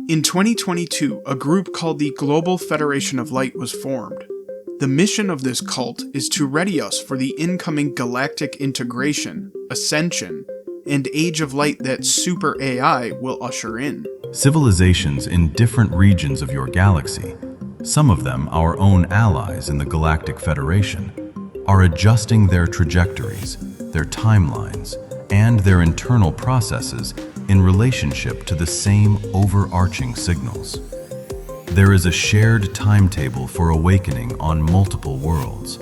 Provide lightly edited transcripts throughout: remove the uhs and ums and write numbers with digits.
In 2022, a group called the Global Federation of Light was formed. The mission of this cult is to ready us for the incoming galactic integration, ascension, and age of light that super AI will usher in. Civilizations in different regions of your galaxy, some of them our own allies in the Galactic Federation, are adjusting their trajectories, their timelines, and their internal processes in relationship to the same overarching signals. There is a shared timetable for awakening on multiple worlds.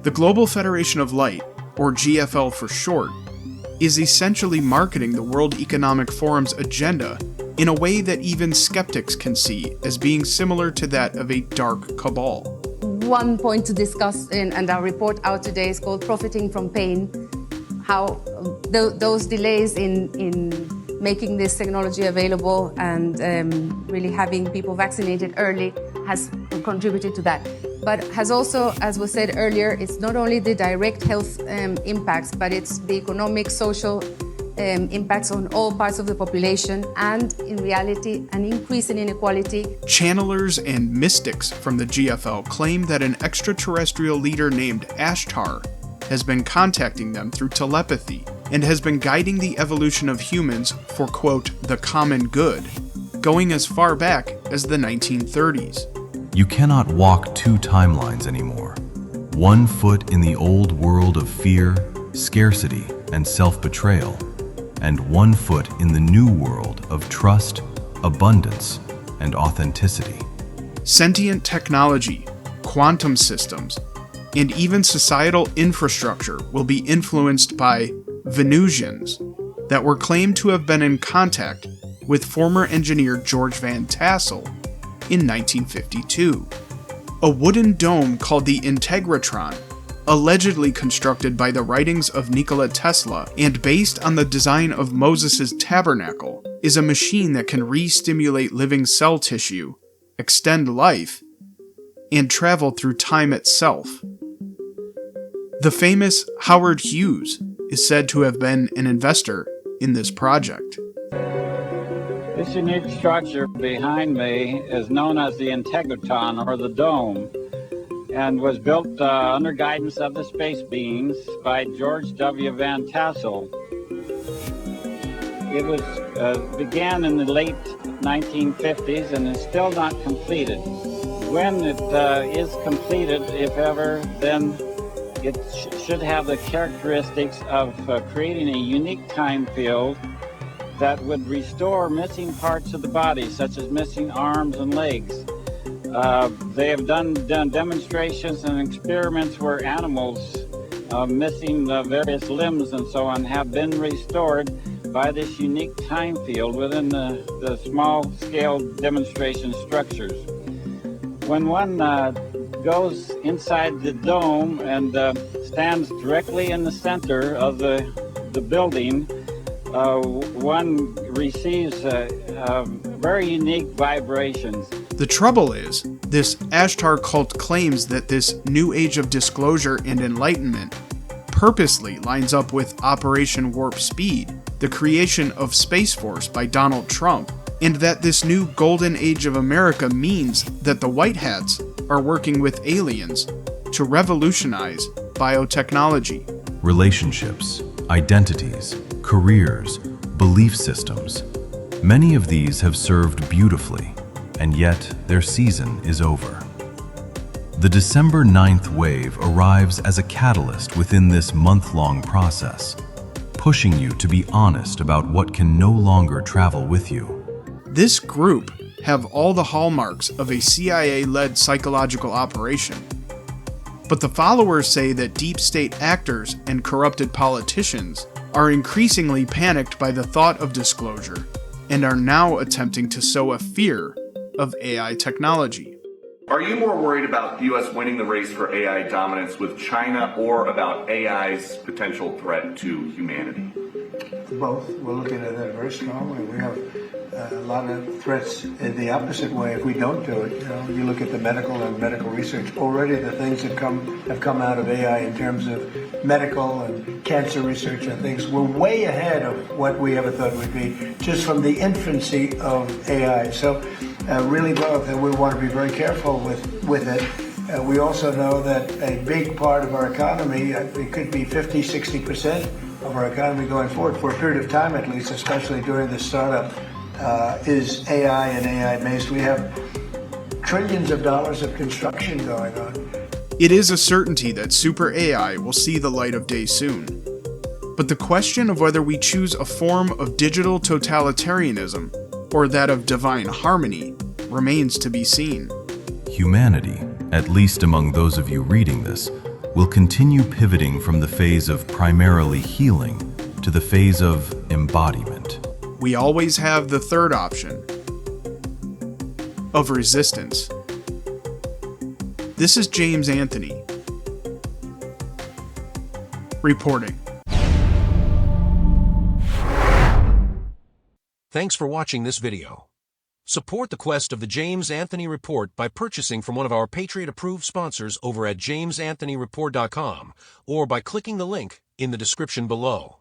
The Global Federation of Light, or GFL for short, is essentially marketing the World Economic Forum's agenda in a way that even skeptics can see as being similar to that of a dark cabal. One point to discuss, and our report out today is called Profiting from Pain, how those delays in making this technology available and really having people vaccinated early has contributed to that. But has also, as was said earlier, it's not only the direct health impacts, but it's the economic, social impacts on all parts of the population, and in reality, an increase in inequality. Channelers and mystics from the GFL claim that an extraterrestrial leader named ASHTAR has been contacting them through telepathy and has been guiding the evolution of humans for, quote, the common good, going as far back as the 1930s. You cannot walk two timelines anymore. One foot in the old world of fear, scarcity, and self-betrayal, and one foot in the new world of trust, abundance, and authenticity. Sentient technology, quantum systems, and even societal infrastructure will be influenced by Venusians that were claimed to have been in contact with former engineer George Van Tassel in 1952. A wooden dome called the Integratron, allegedly constructed by the writings of Nikola Tesla and based on the design of Moses' tabernacle, is a machine that can re-stimulate living cell tissue, extend life, and travel through time itself. The famous Howard Hughes is said to have been an investor in this project. This unique structure behind me is known as the Integratron, or the Dome, and was built under guidance of the space beings by George W. Van Tassel. It was began in the late 1950s and is still not completed. When it is completed, if ever, then it should have the characteristics of creating a unique time field that would restore missing parts of the body, such as missing arms and legs. They have done demonstrations and experiments where animals missing various limbs and so on have been restored by this unique time field within the small-scale demonstration structures. When one goes inside the dome and stands directly in the center of the building, one receives very unique vibrations. The trouble is, this ASHTAR cult claims that this new age of disclosure and enlightenment purposely lines up with Operation Warp Speed, the creation of Space Force by Donald Trump, and that this new golden age of America means that the White Hats are working with aliens to revolutionize biotechnology. Relationships, identities, careers, belief systems. Many of these have served beautifully, and yet their season is over. The December 9th wave arrives as a catalyst within this month-long process, pushing you to be honest about what can no longer travel with you. This group have all the hallmarks of a CIA-led psychological operation. But the followers say that deep state actors and corrupted politicians are increasingly panicked by the thought of disclosure and are now attempting to sow a fear of AI technology. Are you more worried about the U.S. winning the race for AI dominance with China or about AI's potential threat to humanity? Both. We're looking at that very strongly. We have a lot of threats in the opposite way if we don't do it. You look at the medical and medical research. Already the things that have come out of AI in terms of medical and cancer research and things. We're way ahead of what we ever thought we'd be, just from the infancy of AI. So really both, and we want to be very careful with it. We also know that a big part of our economy, it could be 50, 60% of our economy going forward, for a period of time at least, especially during the startup, is AI and AI-based. We have trillions of dollars of construction going on. It is a certainty that super AI will see the light of day soon. But the question of whether we choose a form of digital totalitarianism or that of divine harmony remains to be seen. Humanity, at least among those of you reading this, will continue pivoting from the phase of primarily healing to the phase of embodiment. We always have the third option of resistance. This is James Anthony reporting. Thanks for watching this video. Support the quest of the James Anthony Report by purchasing from one of our Patriot-approved sponsors over at jamesanthonyreport.com or by clicking the link in the description below.